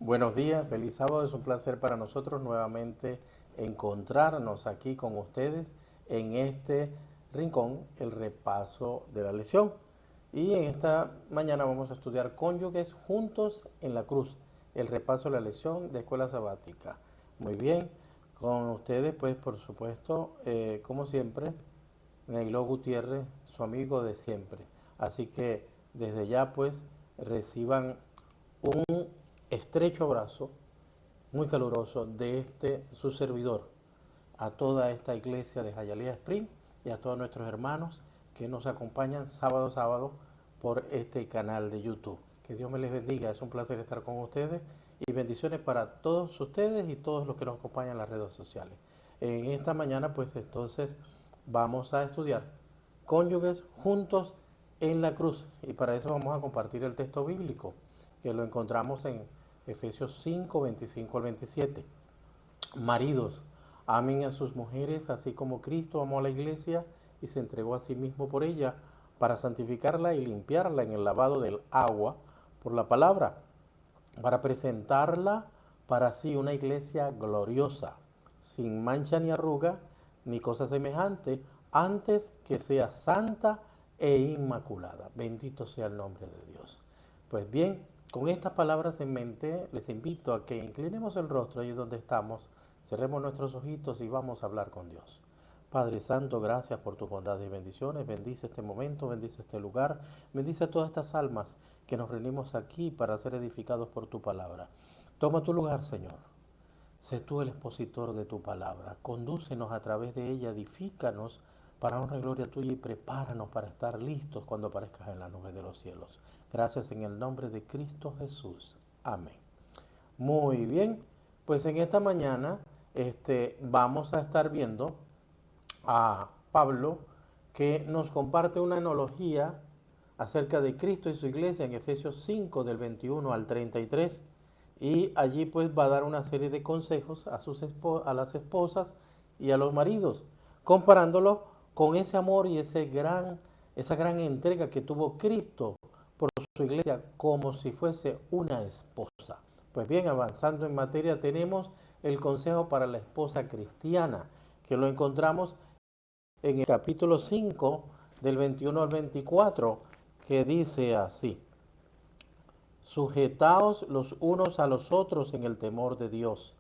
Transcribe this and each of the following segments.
Buenos días, feliz sábado. Es un placer para nosotros nuevamente encontrarnos aquí con ustedes en este rincón, el repaso de la lección. Y en esta mañana vamos a estudiar cónyuges juntos en la cruz, el repaso de la lección de escuela sabática. Muy bien, con ustedes pues por supuesto, como siempre, Neilo Gutiérrez, su amigo de siempre. Así que desde ya pues reciban un estrecho abrazo muy caluroso de su servidor a toda esta iglesia de Hialeah Spring y a todos nuestros hermanos que nos acompañan sábado a sábado por este canal de YouTube. Que Dios me les bendiga, es un placer estar con ustedes y bendiciones para todos ustedes y todos los que nos acompañan en las redes sociales. En esta mañana pues entonces vamos a estudiar cónyuges juntos en la cruz y para eso vamos a compartir el texto bíblico que lo encontramos en Efesios 5, 25 al 27. Maridos, amen a sus mujeres así como Cristo amó a la iglesia y se entregó a sí mismo por ella para santificarla y limpiarla en el lavado del agua por la palabra, para presentarla para sí una iglesia gloriosa, sin mancha ni arruga, ni cosa semejante, antes que sea santa e inmaculada. Bendito sea el nombre de Dios. Pues bien, con estas palabras en mente, les invito a que inclinemos el rostro allí donde estamos, cerremos nuestros ojitos y vamos a hablar con Dios. Padre Santo, gracias por tus bondades y bendiciones. Bendice este momento, bendice este lugar, bendice a todas estas almas que nos reunimos aquí para ser edificados por tu palabra. Toma tu lugar, Señor. Sé tú el expositor de tu palabra. Condúcenos a través de ella, edifícanos para honra y gloria tuya y prepáranos para estar listos cuando aparezcas en las nubes de los cielos. Gracias en el nombre de Cristo Jesús. Amén. Muy bien, pues en esta mañana vamos a estar viendo a Pablo que nos comparte una analogía acerca de Cristo y su iglesia en Efesios 5 del 21 al 33 y allí pues va a dar una serie de consejos a las esposas y a los maridos, comparándolo con ese amor y esa gran entrega que tuvo Cristo por su iglesia como si fuese una esposa. Pues bien, avanzando en materia tenemos el consejo para la esposa cristiana, que lo encontramos en el capítulo 5 del 21 al 24, que dice así: sujetaos los unos a los otros en el temor de Dios.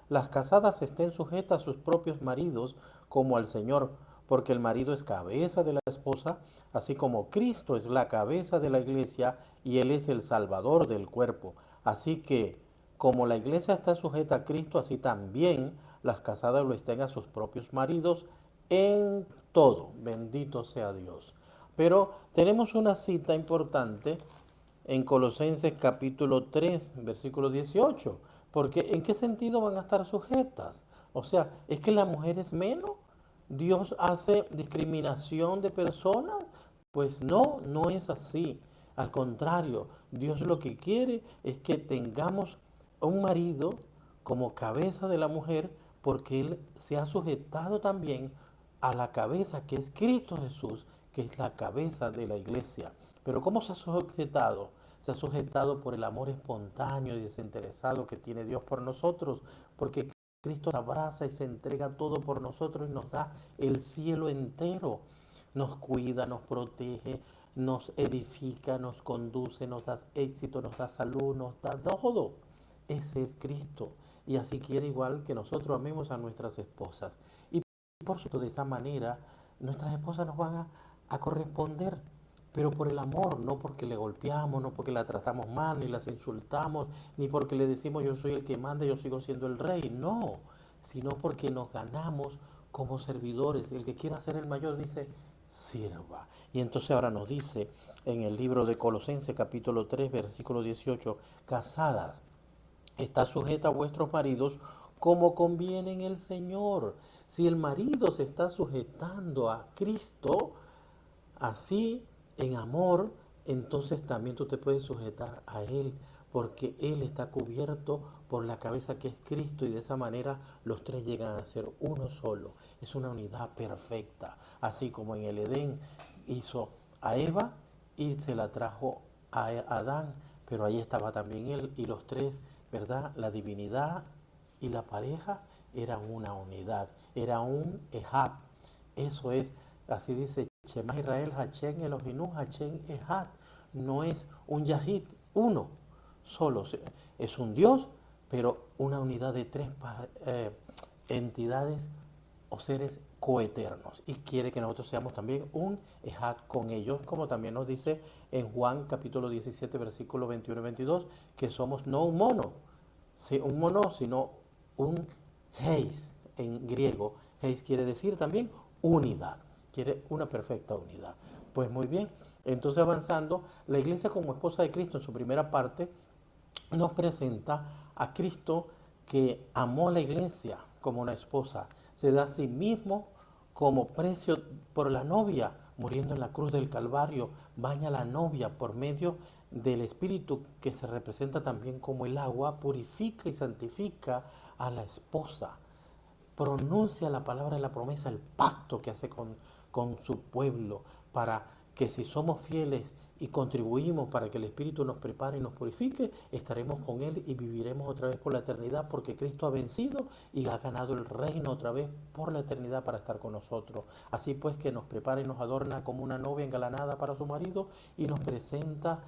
Las casadas estén sujetas a sus propios maridos como al Señor, porque el marido es cabeza de la esposa, así como Cristo es la cabeza de la iglesia y Él es el Salvador del cuerpo. Así que, como la iglesia está sujeta a Cristo, así también las casadas lo estén a sus propios maridos en todo. Bendito sea Dios. Pero tenemos una cita importante en Colosenses capítulo 3, versículo 18. Porque ¿en qué sentido van a estar sujetas? O sea, ¿es que la mujer es menos? ¿Dios hace discriminación de personas? Pues no, no es así. Al contrario, Dios lo que quiere es que tengamos un marido como cabeza de la mujer, porque Él se ha sujetado también a la cabeza que es Cristo Jesús, que es la cabeza de la iglesia. Pero ¿cómo se ha sujetado? Se ha sujetado por el amor espontáneo y desinteresado que tiene Dios por nosotros, porque Cristo se abraza y se entrega todo por nosotros y nos da el cielo entero. Nos cuida, nos protege, nos edifica, nos conduce, nos da éxito, nos da salud, nos da todo. Ese es Cristo. Y así quiere igual que nosotros amemos a nuestras esposas. Y por supuesto, de esa manera, nuestras esposas nos van a corresponder, pero por el amor, no porque le golpeamos, no porque la tratamos mal, ni las insultamos, ni porque le decimos yo soy el que manda, yo sigo siendo el rey, no, sino porque nos ganamos como servidores. El que quiera ser el mayor dice, sirva. Y entonces ahora nos dice en el libro de Colosenses capítulo 3, versículo 18, casadas, está sujeta a vuestros maridos como conviene en el Señor. Si el marido se está sujetando a Cristo, así en amor, entonces también tú te puedes sujetar a Él, porque Él está cubierto por la cabeza que es Cristo y de esa manera los tres llegan a ser uno solo. Es una unidad perfecta, así como en el Edén hizo a Eva y se la trajo a Adán. pero ahí estaba también él y los tres, ¿verdad? La divinidad y la pareja eran una unidad, era un Ejad. Eso es, así dice Shema Israel, Hachem Elohinu, Hachem Ejad. No es un Yahid, uno solo. Es un Dios, pero una unidad de tres entidades o seres coeternos, y quiere que nosotros seamos también un ejad con ellos, como también nos dice en Juan capítulo 17 versículos 21 y 22, que somos no un mono, un mono, sino un heis en griego. Heis quiere decir también unidad, quiere una perfecta unidad. Pues muy bien, entonces avanzando, la iglesia como esposa de Cristo en su primera parte nos presenta a Cristo, que amó a la iglesia como una esposa, se da a sí mismo como precio por la novia, muriendo en la cruz del Calvario, baña a la novia por medio del Espíritu, que se representa también como el agua, purifica y santifica a la esposa, pronuncia la palabra de la promesa, el pacto que hace con su pueblo, para que si somos fieles y contribuimos para que el Espíritu nos prepare y nos purifique, estaremos con Él y viviremos otra vez por la eternidad, porque Cristo ha vencido y ha ganado el reino otra vez por la eternidad para estar con nosotros. Así pues, que nos prepara y nos adorna como una novia engalanada para su marido, y nos presenta,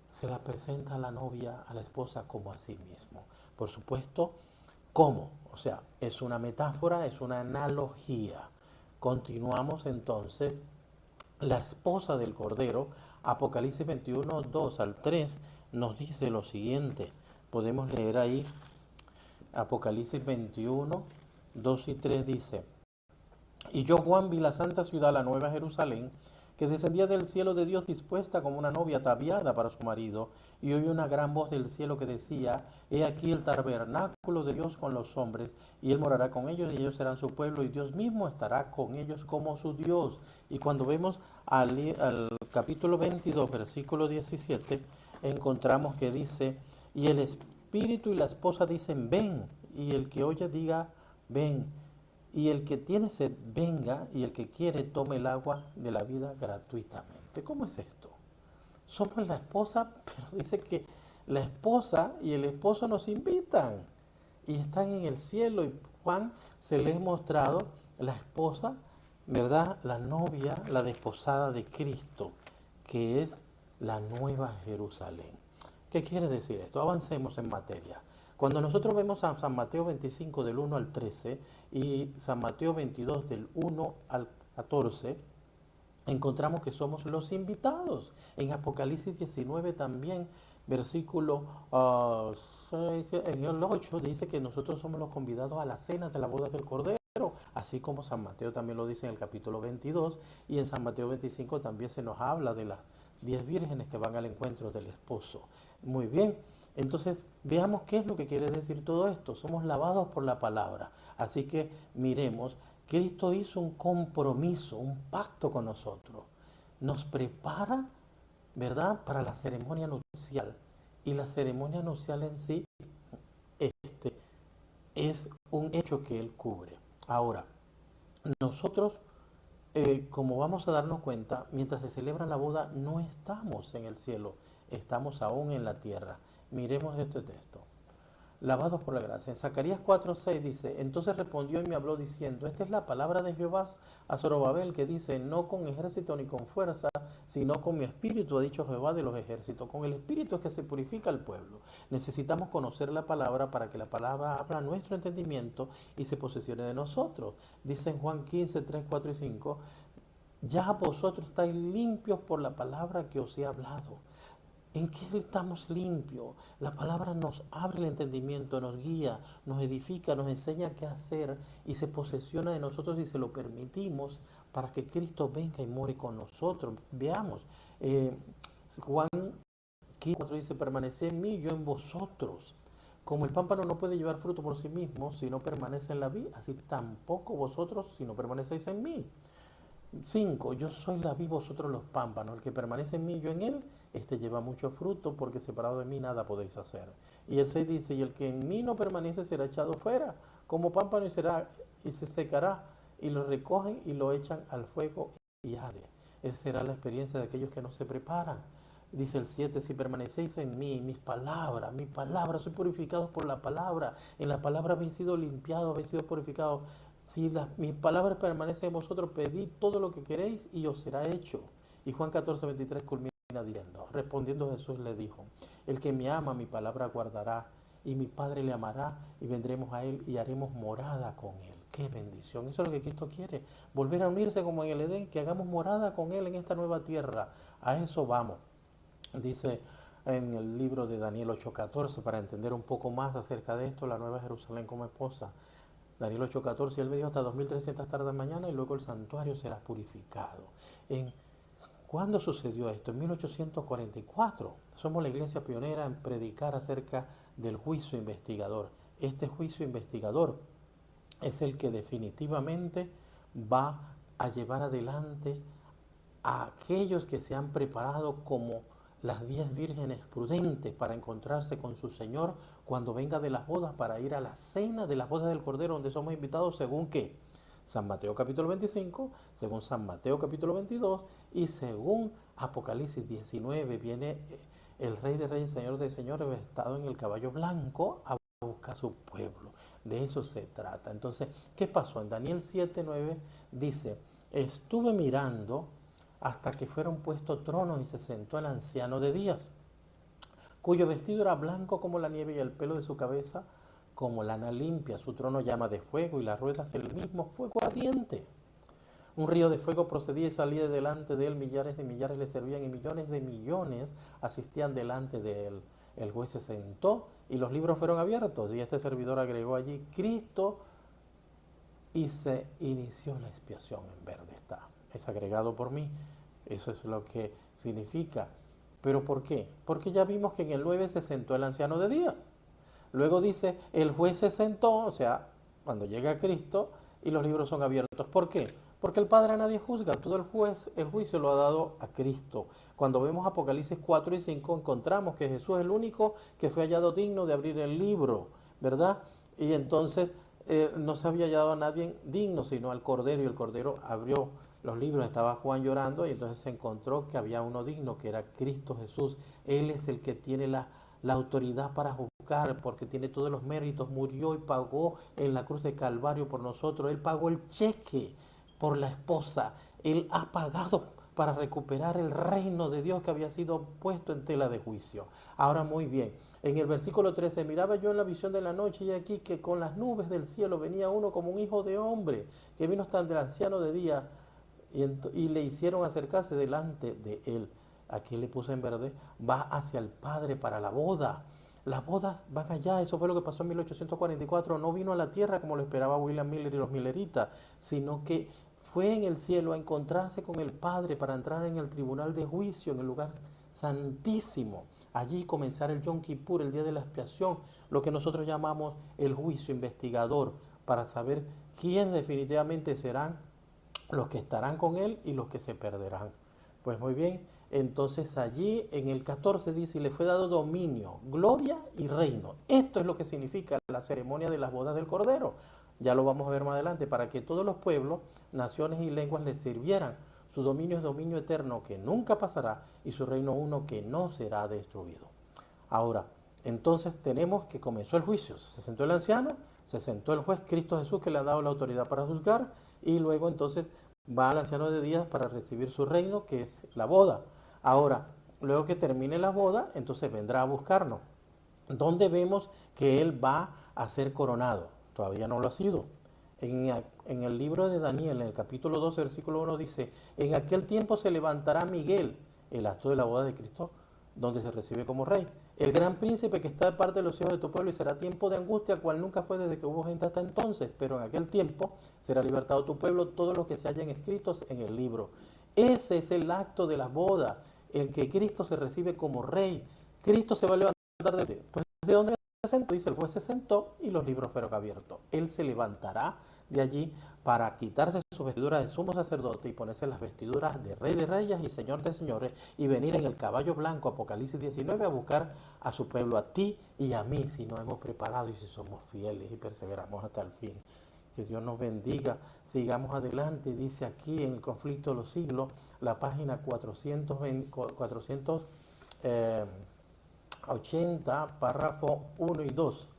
se la presenta a la novia, a la esposa, como a sí mismo. Por supuesto, ¿cómo? O sea, es una metáfora, es una analogía. Continuamos entonces. La esposa del Cordero, Apocalipsis 21, 2 al 3, nos dice lo siguiente. Podemos leer ahí, Apocalipsis 21, 2 y 3 dice: Y yo, Juan, vi la santa ciudad, la nueva Jerusalén, que descendía del cielo de Dios, dispuesta como una novia ataviada para su marido. Y oí una gran voz del cielo que decía: He aquí el tabernáculo de Dios con los hombres, y Él morará con ellos, y ellos serán su pueblo, y Dios mismo estará con ellos como su Dios. Y cuando vemos al capítulo 22, versículo 17, encontramos que dice: Y el Espíritu y la esposa dicen: Ven, y el que oye diga: Ven. Y el que tiene sed, venga, y el que quiere, tome el agua de la vida gratuitamente. ¿Cómo es esto? Somos la esposa, pero dice que la esposa y el esposo nos invitan y están en el cielo. Y Juan se les ha mostrado la esposa, ¿verdad? La novia, la desposada de Cristo, que es la nueva Jerusalén. ¿Qué quiere decir esto? Avancemos en materia. Cuando nosotros vemos a San Mateo 25 del 1 al 13 y San Mateo 22 del 1 al 14, encontramos que somos los invitados. En Apocalipsis 19 también, versículo 6, en el 8, dice que nosotros somos los convidados a la cena de la boda del Cordero, así como San Mateo también lo dice en el capítulo 22, y en San Mateo 25 también se nos habla de las 10 vírgenes que van al encuentro del esposo. Muy bien. Entonces, veamos qué es lo que quiere decir todo esto. Somos lavados por la palabra. Así que miremos, Cristo hizo un compromiso, un pacto con nosotros. Nos prepara, ¿verdad?, para la ceremonia nupcial. Y la ceremonia nupcial en sí es un hecho que Él cubre. Ahora, nosotros, como vamos a darnos cuenta, mientras se celebra la boda, no estamos en el cielo, estamos aún en la tierra. Miremos este texto. Lavados por la gracia. En Zacarías 4:6 dice: Entonces respondió y me habló diciendo: Esta es la palabra de Jehová a Zorobabel, que dice: No con ejército ni con fuerza, sino con mi espíritu, ha dicho Jehová de los ejércitos. Con el espíritu es que se purifica el pueblo. Necesitamos conocer la palabra para que la palabra abra nuestro entendimiento y se posesione de nosotros. Dice en Juan 15:3, 4 y 5: Ya vosotros estáis limpios por la palabra que os he hablado. ¿En qué estamos limpios? La palabra nos abre el entendimiento, nos guía, nos edifica, nos enseña qué hacer y se posesiona de nosotros y se lo permitimos para que Cristo venga y more con nosotros. Veamos, Juan 15:4 dice: Permaneced en mí, yo en vosotros. Como el pámpano no puede llevar fruto por sí mismo si no permanece en la vid, así tampoco vosotros si no permanecéis en mí. 5. Yo soy la vid, vosotros los pámpanos. El que permanece en mí, yo en él, este lleva mucho fruto, porque separado de mí nada podéis hacer. Y el 6 dice: Y el que en mí no permanece será echado fuera, como pámpano, y se secará, y lo recogen y lo echan al fuego y arde. Esa será la experiencia de aquellos que no se preparan. Dice el 7, si permanecéis en mí, mis palabras, soy purificados por la palabra. En la palabra habéis sido limpiados, habéis sido purificados. Si mis palabras permanecen en vosotros, pedid todo lo que queréis y os será hecho. Y Juan 14:23 culmina diciendo, respondiendo Jesús le dijo, el que me ama, mi palabra guardará, y mi Padre le amará, y vendremos a él y haremos morada con él. ¡Qué bendición! Eso es lo que Cristo quiere, volver a unirse como en el Edén, que hagamos morada con él en esta nueva tierra. A eso vamos. Dice en el libro de Daniel 8:14, para entender un poco más acerca de esto, la Nueva Jerusalén como esposa. Daniel 8:14, él me dijo hasta 2300 tardes mañana y luego el santuario será purificado. ¿Cuándo sucedió esto? En 1844. Somos la iglesia pionera en predicar acerca del juicio investigador. Este juicio investigador es el que definitivamente va a llevar adelante a aquellos que se han preparado como las 10 vírgenes prudentes para encontrarse con su Señor cuando venga de las bodas para ir a la cena de las bodas del Cordero, donde somos invitados según ¿qué? San Mateo capítulo 25, según San Mateo capítulo 22 y según Apocalipsis 19 viene el Rey de Reyes, Señor de Señores, vestido en el caballo blanco a buscar a su pueblo. De eso se trata. Entonces, ¿qué pasó? En Daniel 7:9 dice, estuve mirando hasta que fueron puestos tronos y se sentó el anciano de días, cuyo vestido era blanco como la nieve y el pelo de su cabeza como lana limpia. Su trono llama de fuego y las ruedas del mismo fuego ardiente. Un río de fuego procedía y salía delante de él, millares de millares le servían y millones de millones asistían delante de él. El juez se sentó y los libros fueron abiertos y este servidor agregó allí Cristo y se inició la expiación. En verde está, es agregado por mí. Eso es lo que significa. ¿Pero por qué? Porque ya vimos que en el 9 se sentó el anciano de días. Luego dice, el juez se sentó, o sea, cuando llega Cristo y los libros son abiertos. ¿Por qué? Porque el Padre a nadie juzga, todo el juicio lo ha dado a Cristo. Cuando vemos Apocalipsis 4 y 5 encontramos que Jesús es el único que fue hallado digno de abrir el libro, ¿verdad? Y entonces no se había hallado a nadie digno, sino al Cordero, y el Cordero abrió los libros. Estaba Juan llorando y entonces se encontró que había uno digno, que era Cristo Jesús. Él es el que tiene la autoridad para juzgar, porque tiene todos los méritos, murió y pagó en la cruz de Calvario por nosotros. Él pagó el cheque por la esposa. Él ha pagado para recuperar el reino de Dios que había sido puesto en tela de juicio. Ahora muy bien, en el versículo 13, miraba yo en la visión de la noche y aquí que con las nubes del cielo venía uno como un hijo de hombre, que vino hasta el anciano de día y le hicieron acercarse delante de él. Aquí le puse en verde, va hacia el Padre para la boda. Las bodas van allá, eso fue lo que pasó en 1844. No vino a la tierra como lo esperaba William Miller y los Milleritas, sino que fue en el cielo a encontrarse con el Padre para entrar en el tribunal de juicio, en el lugar santísimo. Allí comenzar el Yom Kippur, el día de la expiación, lo que nosotros llamamos el juicio investigador, para saber quién definitivamente serán los que estarán con él y los que se perderán. Pues muy bien, entonces allí en el 14 dice, y le fue dado dominio, gloria y reino. Esto es lo que significa la ceremonia de las bodas del Cordero. Ya lo vamos a ver más adelante, para que todos los pueblos, naciones y lenguas le sirvieran. Su dominio es dominio eterno que nunca pasará y su reino uno que no será destruido. Ahora, entonces tenemos que comenzó el juicio. Se sentó el anciano, se sentó el juez Cristo Jesús, que le ha dado la autoridad para juzgar, y luego entonces va al anciano de días para recibir su reino, que es la boda. Ahora, luego que termine la boda, entonces vendrá a buscarnos. ¿Dónde vemos que él va a ser coronado? Todavía no lo ha sido. En el libro de Daniel, en el capítulo 12, versículo 1, dice, en aquel tiempo se levantará Miguel, el acto de la boda de Cristo, donde se recibe como rey. El gran príncipe que está de parte de los hijos de tu pueblo, y será tiempo de angustia, cual nunca fue desde que hubo gente hasta entonces, pero en aquel tiempo será libertado tu pueblo, todos los que se hayan escritos en el libro. Ese es el acto de la boda, en que Cristo se recibe como rey. Cristo se va a levantar ¿de dónde se sentó? Dice, el juez se sentó y los libros fueron abiertos. Él se levantará de allí para quitarse sus vestiduras de sumo sacerdote y ponerse las vestiduras de rey de reyes y señor de señores y venir en el caballo blanco, Apocalipsis 19, a buscar a su pueblo, a ti y a mí, si nos hemos preparado y si somos fieles y perseveramos hasta el fin. Que Dios nos bendiga. Sigamos adelante. Dice aquí en el conflicto de los siglos, la página 420, eh, 80, párrafo 1 y 2.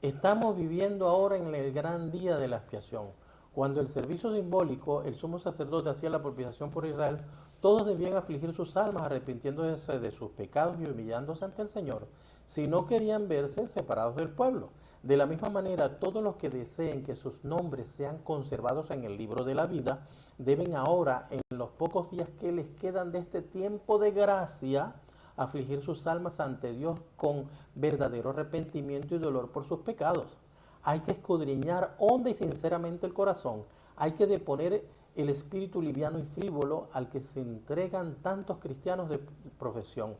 Estamos viviendo ahora en el gran día de la expiación. Cuando el servicio simbólico, el sumo sacerdote hacía la propiciación por Israel, todos debían afligir sus almas, arrepintiéndose de sus pecados y humillándose ante el Señor, si no querían verse separados del pueblo. De la misma manera, todos los que deseen que sus nombres sean conservados en el libro de la vida, deben ahora, en los pocos días que les quedan de este tiempo de gracia, afligir sus almas ante Dios con verdadero arrepentimiento y dolor por sus pecados. Hay que escudriñar honda y sinceramente el corazón. Hay que deponer el espíritu liviano y frívolo al que se entregan tantos cristianos de profesión.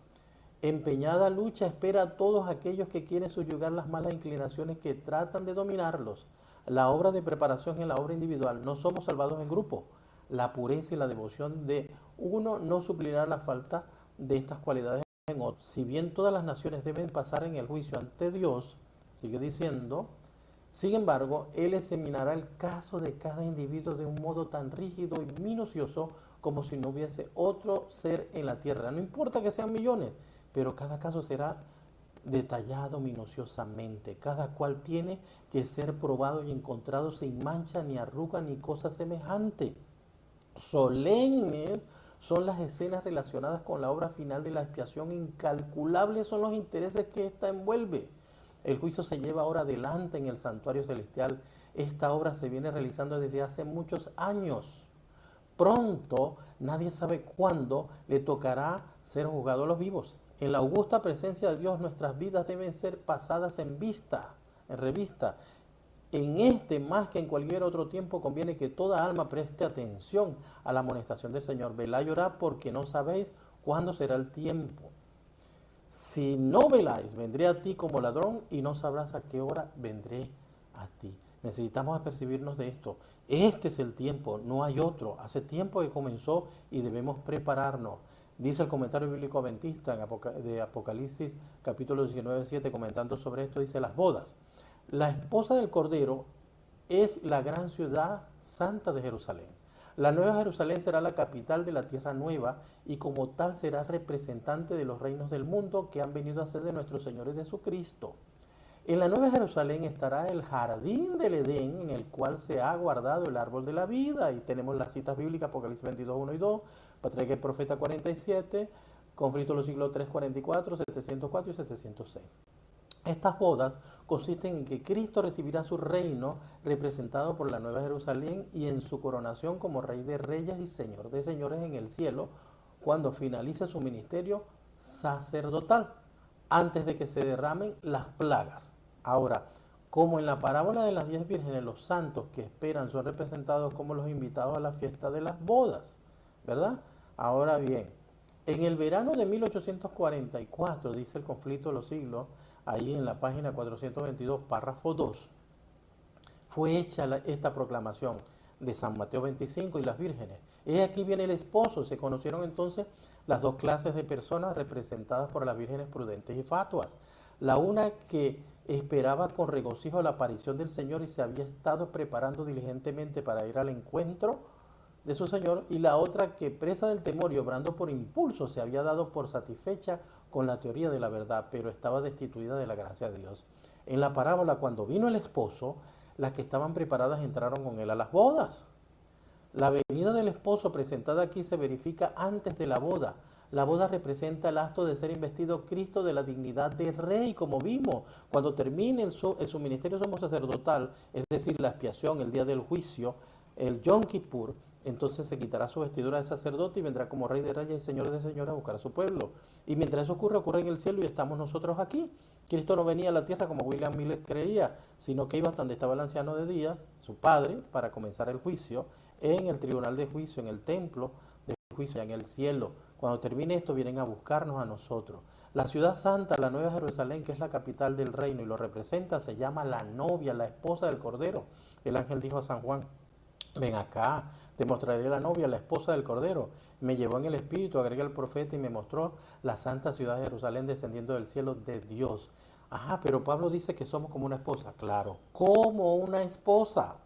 Empeñada lucha espera a todos aquellos que quieren subyugar las malas inclinaciones que tratan de dominarlos. La obra de preparación es la obra individual. No somos salvados en grupo. La pureza y la devoción de uno no suplirá la falta de estas cualidades en otros. Si bien todas las naciones deben pasar en el juicio ante Dios, sigue diciendo, sin embargo, Él examinará el caso de cada individuo de un modo tan rígido y minucioso como si no hubiese otro ser en la tierra. No importa que sean millones, pero cada caso será detallado minuciosamente. Cada cual tiene que ser probado y encontrado sin mancha, ni arruga, ni cosa semejante. Solemnes son las escenas relacionadas con la obra final de la expiación, incalculables son los intereses que ésta envuelve. El juicio se lleva ahora adelante en el santuario celestial. Esta obra se viene realizando desde hace muchos años. Pronto, nadie sabe cuándo, le tocará ser juzgado a los vivos. En la augusta presencia de Dios, nuestras vidas deben ser pasadas en revista. En este, más que en cualquier otro tiempo, conviene que toda alma preste atención a la amonestación del Señor. Velad y orad, porque no sabéis cuándo será el tiempo. Si no veláis, vendré a ti como ladrón y no sabrás a qué hora vendré a ti. Necesitamos apercibirnos de esto. Este es el tiempo, no hay otro. Hace tiempo que comenzó y debemos prepararnos. Dice el comentario bíblico adventista de Apocalipsis capítulo 19, 7, comentando sobre esto, dice las bodas. La esposa del Cordero es la gran ciudad santa de Jerusalén. La Nueva Jerusalén será la capital de la tierra nueva y como tal será representante de los reinos del mundo que han venido a ser de nuestro Señor Jesucristo. En la Nueva Jerusalén estará el jardín del Edén en el cual se ha guardado el árbol de la vida. Y tenemos las citas bíblicas, Apocalipsis 22, 1 y 2, Patriarca y Profeta 47, Conflicto de los siglos 344, 704 y 706. Estas bodas consisten en que Cristo recibirá su reino representado por la Nueva Jerusalén y en su coronación como Rey de Reyes y Señor de Señores en el cielo cuando finalice su ministerio sacerdotal, antes de que se derramen las plagas. Ahora, como en la parábola de las 10 vírgenes, los santos que esperan son representados como los invitados a la fiesta de las bodas, ¿verdad? Ahora bien, en el verano de 1844, dice el Conflicto de los siglos, ahí en la página 422, párrafo 2, fue hecha esta proclamación de San Mateo 25 y las vírgenes. Aquí viene el esposo. Se conocieron entonces las dos clases de personas representadas por las vírgenes prudentes y fatuas. La una que esperaba con regocijo la aparición del Señor y se había estado preparando diligentemente para ir al encuentro de su Señor, y la otra que, presa del temor y obrando por impulso, se había dado por satisfecha con la teoría de la verdad, pero estaba destituida de la gracia de Dios. En la parábola, cuando vino el esposo, las que estaban preparadas entraron con él a las bodas. La venida del esposo presentada aquí se verifica antes de la boda. La boda representa el acto de ser investido Cristo de la dignidad de rey, como vimos. Cuando termine su ministerio sumo sacerdotal, es decir, la expiación, el día del juicio, el Yom Kippur, entonces se quitará su vestidura de sacerdote y vendrá como Rey de Reyes y Señor de Señores a buscar a su pueblo. Y mientras eso ocurre en el cielo y estamos nosotros aquí. Cristo no venía a la tierra como William Miller creía, sino que iba hasta donde estaba el anciano de días, su padre, para comenzar el juicio, en el tribunal de juicio, en el templo de juicio, en el cielo. Cuando termine esto, vienen a buscarnos a nosotros. La ciudad santa, la Nueva Jerusalén, que es la capital del reino y lo representa, se llama la novia, la esposa del Cordero. El ángel dijo a San Juan: ven acá, te mostraré la novia, la esposa del Cordero. Me llevó en el espíritu, agrega el profeta, y me mostró la santa ciudad de Jerusalén descendiendo del cielo de Dios. Ajá, pero Pablo dice que somos como una esposa. Claro, como una esposa.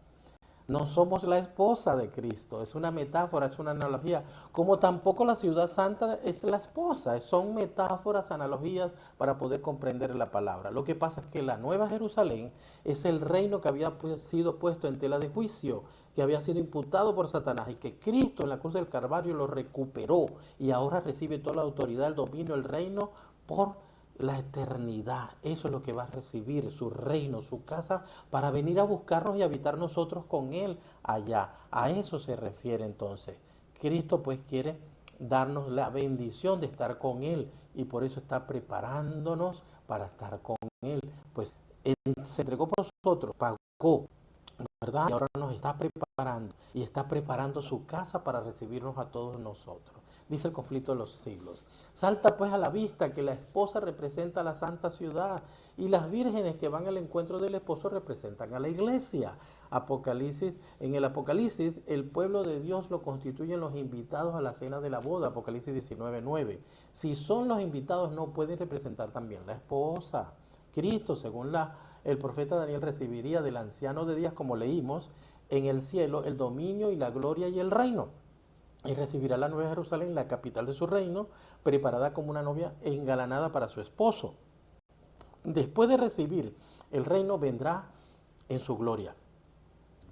No somos la esposa de Cristo, es una metáfora, es una analogía, como tampoco la ciudad santa es la esposa, son metáforas, analogías para poder comprender la palabra. Lo que pasa es que la Nueva Jerusalén es el reino que había sido puesto en tela de juicio, que había sido imputado por Satanás y que Cristo en la cruz del Calvario lo recuperó y ahora recibe toda la autoridad, el dominio, el reino por la eternidad. Eso es lo que va a recibir, su reino, su casa, para venir a buscarnos y habitar nosotros con Él allá. A eso se refiere entonces. Cristo pues quiere darnos la bendición de estar con Él y por eso está preparándonos para estar con Él. Pues Él se entregó por nosotros, pagó, ¿verdad? Y ahora nos está preparando y está preparando su casa para recibirnos a todos nosotros. Dice el conflicto de los siglos. Salta pues a la vista que la esposa representa a la santa ciudad y las vírgenes que van al encuentro del esposo representan a la iglesia. Apocalipsis, en el Apocalipsis, el pueblo de Dios lo constituyen los invitados a la cena de la boda, Apocalipsis 19:9. Si son los invitados, no pueden representar también la esposa. Cristo, según el profeta Daniel, recibiría del anciano de días, como leímos, en el cielo el dominio y la gloria y el reino. Y recibirá la Nueva Jerusalén, la capital de su reino, preparada como una novia engalanada para su esposo. Después de recibir el reino, vendrá en su gloria,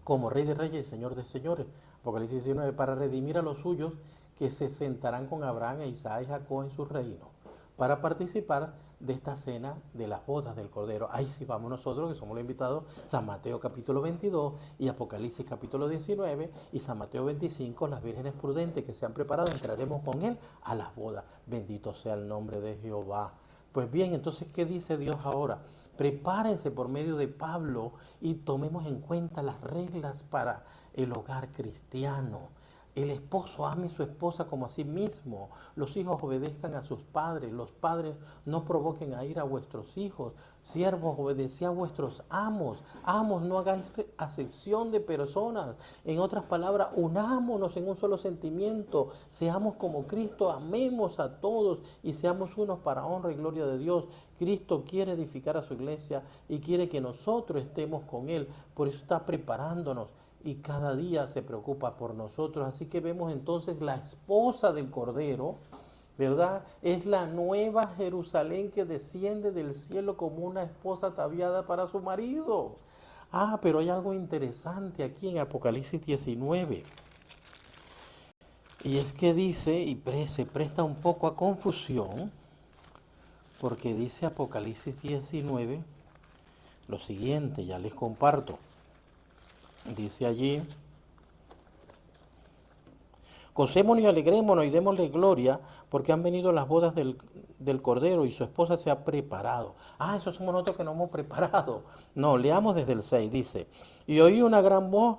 como Rey de Reyes y Señor de Señores. Apocalipsis 19, para redimir a los suyos que se sentarán con Abraham, Isaac y Jacob en su reino, para participar de esta cena de las bodas del Cordero. Ahí sí vamos nosotros, que somos los invitados, San Mateo capítulo 22 y Apocalipsis capítulo 19 y San Mateo 25, las vírgenes prudentes que se han preparado, entraremos con Él a las bodas. Bendito sea el nombre de Jehová. Pues bien, entonces, ¿qué dice Dios ahora? Prepárense por medio de Pablo y tomemos en cuenta las reglas para el hogar cristiano. El esposo ame a su esposa como a sí mismo. Los hijos obedezcan a sus padres. Los padres no provoquen a ira a vuestros hijos. Siervos, obedeced a vuestros amos. Amos, no hagáis acepción de personas. En otras palabras, unámonos en un solo sentimiento. Seamos como Cristo, amemos a todos y seamos unos para honra y gloria de Dios. Cristo quiere edificar a su iglesia y quiere que nosotros estemos con Él. Por eso está preparándonos y cada día se preocupa por nosotros. Así que vemos entonces la esposa del Cordero, ¿verdad? Es la nueva Jerusalén que desciende del cielo como una esposa ataviada para su marido. Ah, pero hay algo interesante aquí en Apocalipsis 19. Y es que dice, y se presta un poco a confusión, porque dice Apocalipsis 19 lo siguiente, ya les comparto. Dice allí, gocémonos y alegrémonos y démosle gloria porque han venido las bodas del Cordero y su esposa se ha preparado. Ah, eso somos nosotros que nos hemos preparado. No, leamos desde el 6, dice, y oí una gran voz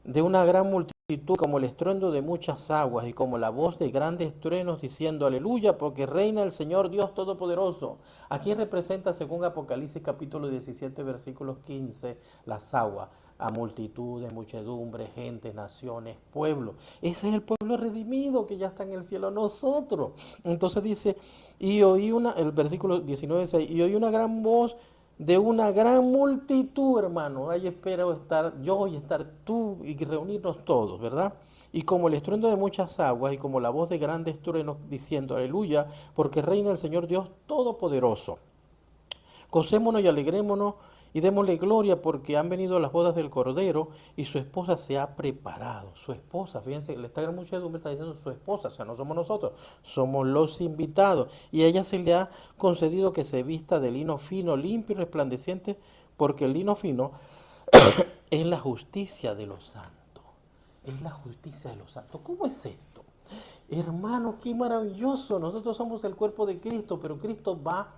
de una gran multitud como el estruendo de muchas aguas y como la voz de grandes truenos diciendo aleluya porque reina el Señor Dios Todopoderoso. Aquí representa según Apocalipsis capítulo 17 versículos 15 las aguas a multitudes, muchedumbres, gentes, naciones, pueblos. Ese es el pueblo redimido que ya está en el cielo nosotros. Entonces dice, y oí el versículo 19, 6, y oí una gran voz de una gran multitud, hermano. Ahí espero estar yo y estar tú y reunirnos todos, ¿verdad? Y como el estruendo de muchas aguas y como la voz de grandes truenos diciendo aleluya, porque reina el Señor Dios Todopoderoso. Gocémonos y alegrémonos y démosle gloria porque han venido las bodas del Cordero y su esposa se ha preparado. Su esposa, fíjense, le está muchedumbre, está diciendo su esposa, o sea, no somos nosotros, somos los invitados. Y a ella se le ha concedido que se vista de lino fino, limpio y resplandeciente, porque el lino fino es la justicia de los santos. Es la justicia de los santos. ¿Cómo es esto? Hermano, qué maravilloso. Nosotros somos el cuerpo de Cristo, pero Cristo va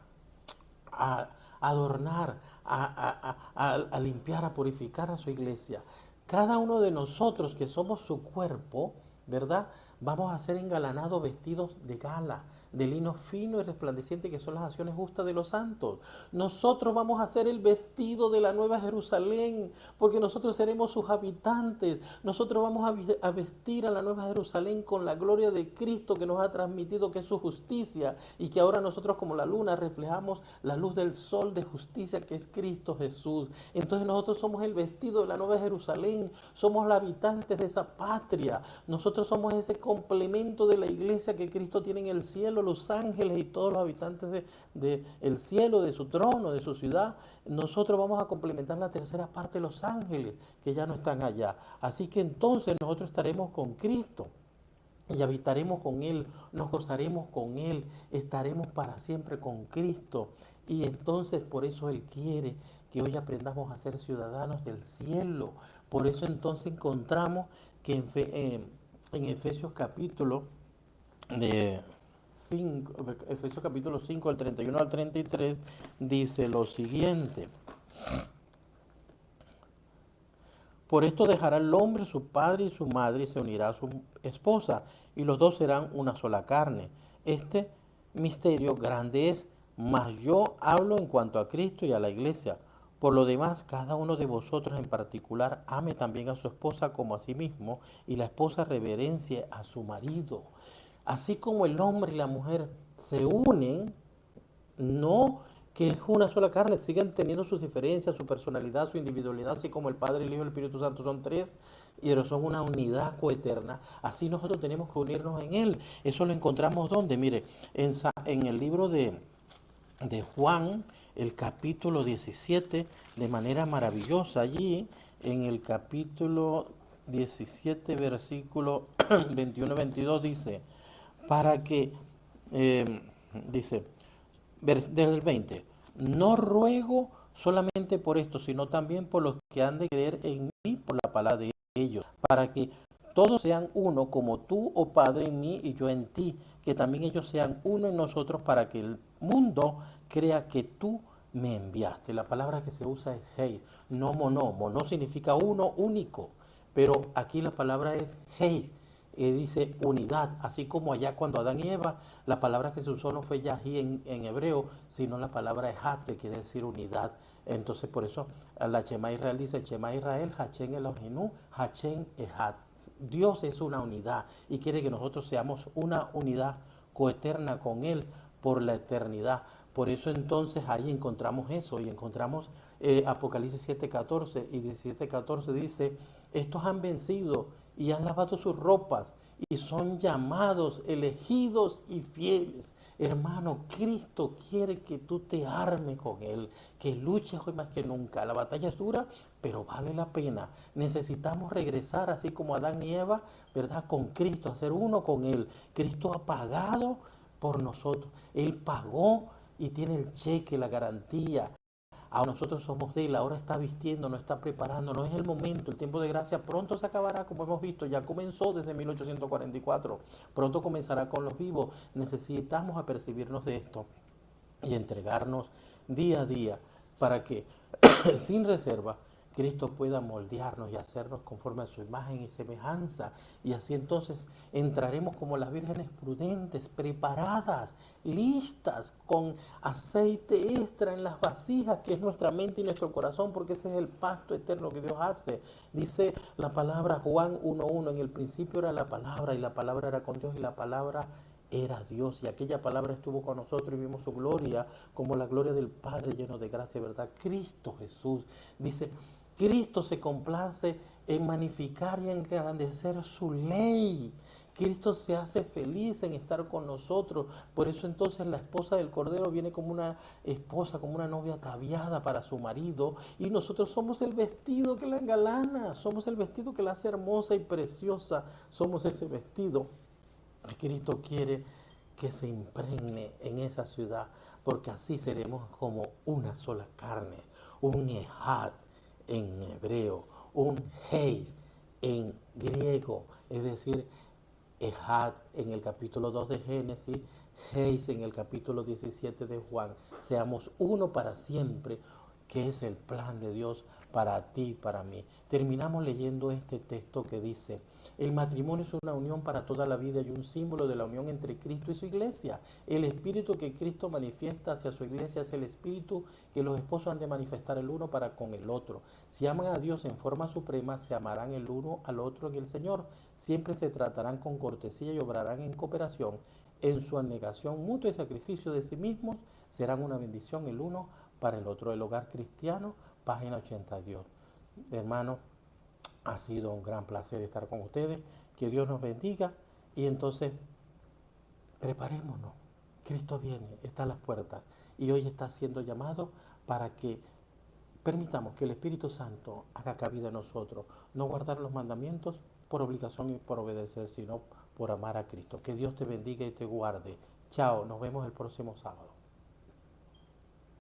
a adornar, a limpiar, a purificar a su iglesia. Cada uno de nosotros que somos su cuerpo, ¿verdad? Vamos a ser engalanados vestidos de gala, de lino fino y resplandeciente, que son las acciones justas de los santos. Nosotros vamos a ser el vestido de la nueva Jerusalén, porque nosotros seremos sus habitantes. Nosotros vamos a vestir a la nueva Jerusalén con la gloria de Cristo que nos ha transmitido, que es su justicia, y que ahora nosotros como la luna reflejamos la luz del sol de justicia que es Cristo Jesús. Entonces nosotros somos el vestido de la nueva Jerusalén, somos los habitantes de esa patria. Nosotros somos ese complemento de la iglesia que Cristo tiene en el cielo, los ángeles y todos los habitantes del cielo, de su trono, de su ciudad. Nosotros vamos a complementar la tercera parte de los ángeles que ya no están allá. Así que entonces nosotros estaremos con Cristo y habitaremos con Él, nos gozaremos con Él, estaremos para siempre con Cristo. Y entonces por eso Él quiere que hoy aprendamos a ser ciudadanos del cielo. Por eso entonces encontramos que en Efesios capítulo 5, del 31 al 33, dice lo siguiente. Por esto dejará el hombre su padre y su madre y se unirá a su esposa, y los dos serán una sola carne. Este misterio grande es, mas yo hablo en cuanto a Cristo y a la iglesia. Por lo demás, cada uno de vosotros en particular ame también a su esposa como a sí mismo, y la esposa reverencie a su marido. Así como el hombre y la mujer se unen, no que es una sola carne, siguen teniendo sus diferencias, su personalidad, su individualidad, así como el Padre, el Hijo y el Espíritu Santo son tres, y son una unidad coeterna. Así nosotros tenemos que unirnos en Él. Eso lo encontramos ¿dónde? Mire, en el libro de Juan, el capítulo 17, de manera maravillosa, allí, en el capítulo 17, versículo 21-22, dice, para que, dice, desde el 20, no ruego solamente por esto, sino también por los que han de creer en mí por la palabra de ellos, para que todos sean uno, como tú, oh Padre, en mí y yo en ti, que también ellos sean uno en nosotros, para que el mundo crea que tú me enviaste. La palabra que se usa es heis, no mono. Mono significa uno, único, pero aquí la palabra es heis. Dice unidad, así como allá cuando Adán y Eva, la palabra que se usó no fue yahi en hebreo, sino la palabra ejat, que quiere decir unidad. Entonces por eso la Shema Israel dice, Shema Israel, Hachem Elohinu, Hachem Ejat. Dios es una unidad y quiere que nosotros seamos una unidad coeterna con Él por la eternidad. Por eso entonces ahí encontramos eso y encontramos Apocalipsis 7:14 y 17:14 dice, estos han vencido y han lavado sus ropas y son llamados, elegidos y fieles. Hermano, Cristo quiere que tú te armes con Él, que luches hoy más que nunca. La batalla es dura, pero vale la pena. Necesitamos regresar así como Adán y Eva, ¿verdad? Con Cristo, hacer uno con Él. Cristo ha pagado por nosotros. Él pagó y tiene el cheque, la garantía. Ahora nosotros somos de Él, ahora está vistiendo, nos está preparando, no es el momento, el tiempo de gracia pronto se acabará, como hemos visto, ya comenzó desde 1844, pronto comenzará con los vivos. Necesitamos apercibirnos de esto y entregarnos día a día para que sin reserva Cristo pueda moldearnos y hacernos conforme a su imagen y semejanza. Y así entonces entraremos como las vírgenes prudentes, preparadas, listas, con aceite extra en las vasijas, que es nuestra mente y nuestro corazón, porque ese es el pacto eterno que Dios hace. Dice la palabra Juan 1:1, en el principio era la palabra, y la palabra era con Dios, y la palabra era Dios, y aquella palabra estuvo con nosotros y vimos su gloria como la gloria del Padre lleno de gracia y verdad. Cristo Jesús, dice, Cristo se complace en magnificar y engrandecer su ley. Cristo se hace feliz en estar con nosotros. Por eso entonces la esposa del Cordero viene como una esposa, como una novia ataviada para su marido. Y nosotros somos el vestido que la engalana, somos el vestido que la hace hermosa y preciosa. Somos ese vestido. Cristo quiere que se impregne en esa ciudad, porque así seremos como una sola carne, un ejad en hebreo, un heis en griego, es decir, ejad en el capítulo 2 de Génesis, heis en el capítulo 17 de Juan. Seamos uno para siempre. que es el plan de Dios para ti y para mí. Terminamos leyendo este texto que dice: el matrimonio es una unión para toda la vida y un símbolo de la unión entre Cristo y su iglesia. El espíritu que Cristo manifiesta hacia su iglesia es el espíritu que los esposos han de manifestar el uno para con el otro. Si aman a Dios en forma suprema, se amarán el uno al otro en el Señor. Siempre se tratarán con cortesía y obrarán en cooperación. En su abnegación mutua y sacrificio de sí mismos, serán una bendición el uno para el otro. El hogar cristiano, página 82. Hermano, ha sido un gran placer estar con ustedes. Que Dios nos bendiga y entonces preparémonos. Cristo viene, está a las puertas y hoy está siendo llamado para que permitamos que el Espíritu Santo haga cabida en nosotros. No guardar los mandamientos por obligación y por obedecer, sino por amar a Cristo. Que Dios te bendiga y te guarde. Chao, nos vemos el próximo sábado.